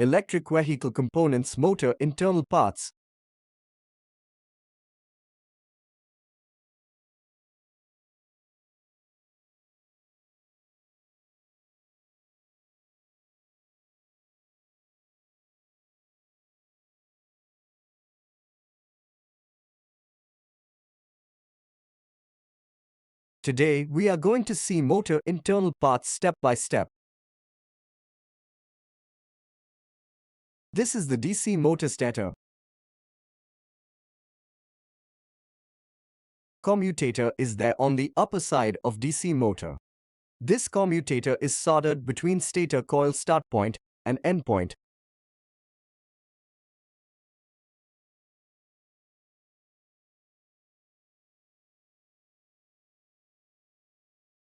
electric vehicle components, motor internal parts. Today, we are going to see motor internal parts step by step. This is the DC motor stator. Commutator is there on the upper side of DC motor. This commutator is soldered between stator coil start point and end point.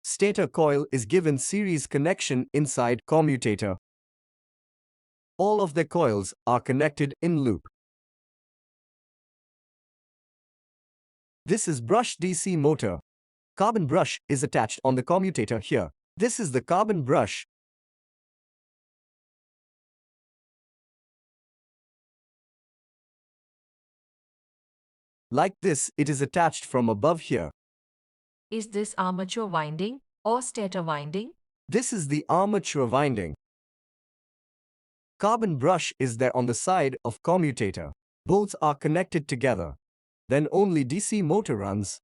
Stator coil is given series connection inside commutator. All of the coils are connected in loop. This is brush DC motor. Carbon brush is attached on the commutator here. This is the carbon brush. Like this, it is attached from above here. Is this armature winding or stator winding? This is the armature winding. Carbon brush is there on the side of commutator. Both are connected together. Then only DC motor runs.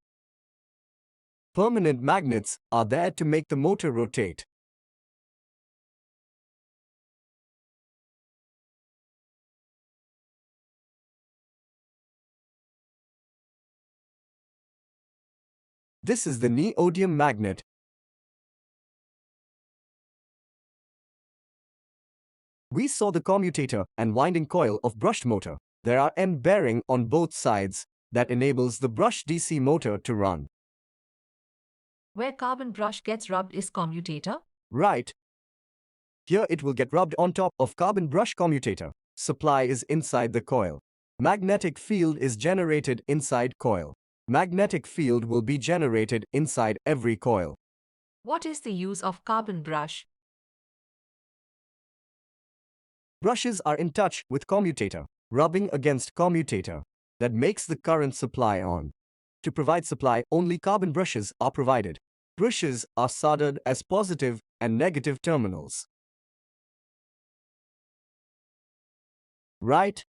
Permanent magnets are there to make the motor rotate. This is the neodymium magnet. We saw the commutator and winding coil of brushed motor. There are end bearing on both sides that enables the brush DC motor to run. Where carbon brush gets rubbed is commutator? Right. Here it will get rubbed on top of carbon brush commutator. Supply is inside the coil. Magnetic field is generated inside coil. Magnetic field will be generated inside every coil. What is the use of carbon brush? Brushes are in touch with commutator, rubbing against commutator. That makes the current supply on. To provide supply, only carbon brushes are provided. Brushes are soldered as positive and negative terminals. Right?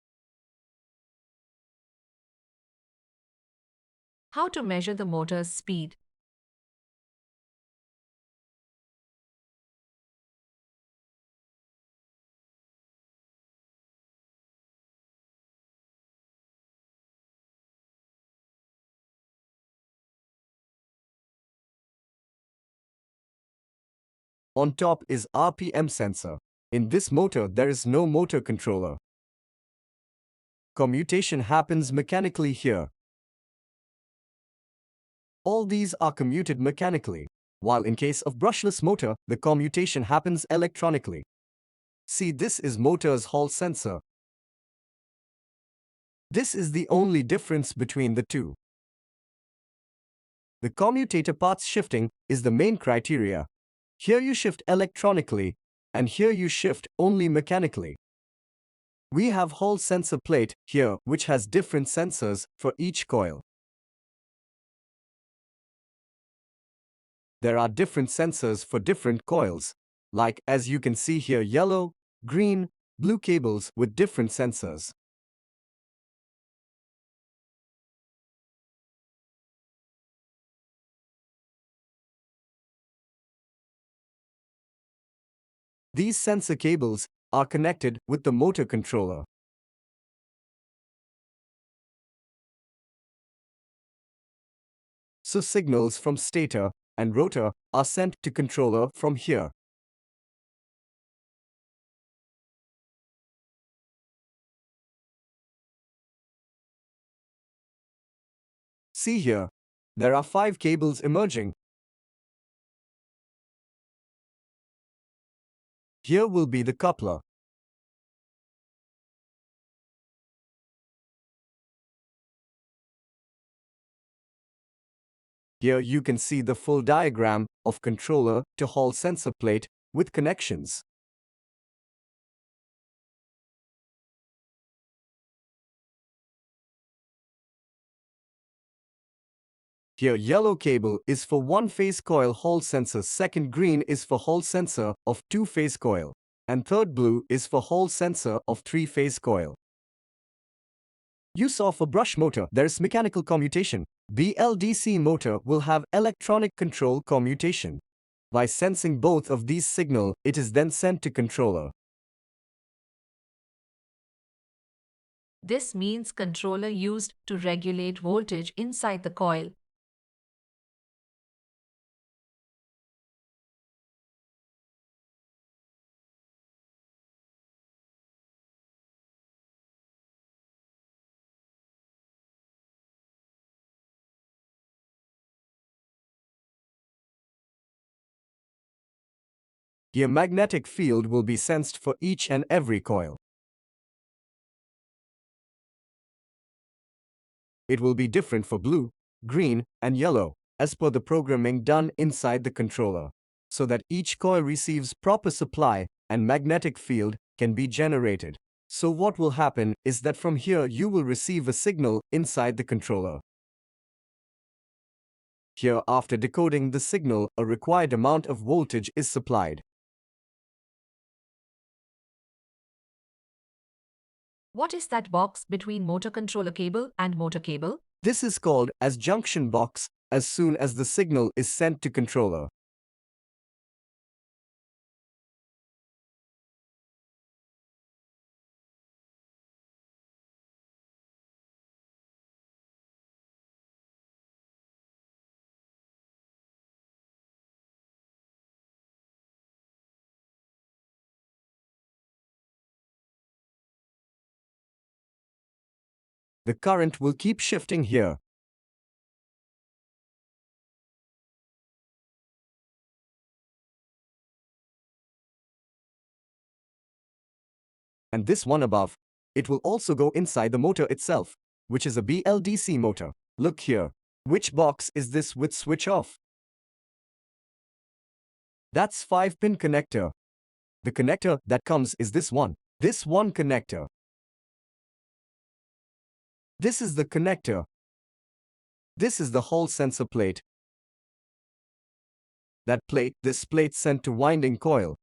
How to measure the motor's speed? On top is RPM sensor. In this motor, there is no motor controller. Commutation happens mechanically here. All these are commuted mechanically, while in case of brushless motor, the commutation happens electronically. See, this is motor's Hall sensor. This is the only difference between the two. The commutator parts shifting is the main criteria. Here you shift electronically, and here you shift only mechanically. We have Hall sensor plate here which has different sensors for each coil. There are different sensors for different coils, like as you can see here, yellow, green, blue cables with different sensors. These sensor cables are connected with the motor controller. So signals from stator and rotor are sent to controller from here. See here, there are 5 cables emerging. Here will be the coupler. Here you can see the full diagram of controller to Hall sensor plate with connections. Here, yellow cable is for one-phase coil Hall sensor, second green is for Hall sensor of two-phase coil, and third blue is for Hall sensor of three-phase coil. You saw for brush motor, there is mechanical commutation. BLDC motor will have electronic control commutation. By sensing both of these signal, it is then sent to controller. This means controller used to regulate voltage inside the coil. Here, magnetic field will be sensed for each and every coil. It will be different for blue, green, and yellow, as per the programming done inside the controller, so that each coil receives proper supply and magnetic field can be generated. So what will happen is that from here you will receive a signal inside the controller. Here, after decoding the signal, a required amount of voltage is supplied. What is that box between motor controller cable and motor cable? This is called as junction box as soon as the signal is sent to controller. The current will keep shifting here. And this one above, it will also go inside the motor itself, which is a BLDC motor. Look here. Which box is this with switch off? That's 5-pin connector. The connector that comes is this one. This one connector. This is the connector. This is the Hall sensor plate. That plate, this plate sent to winding coil.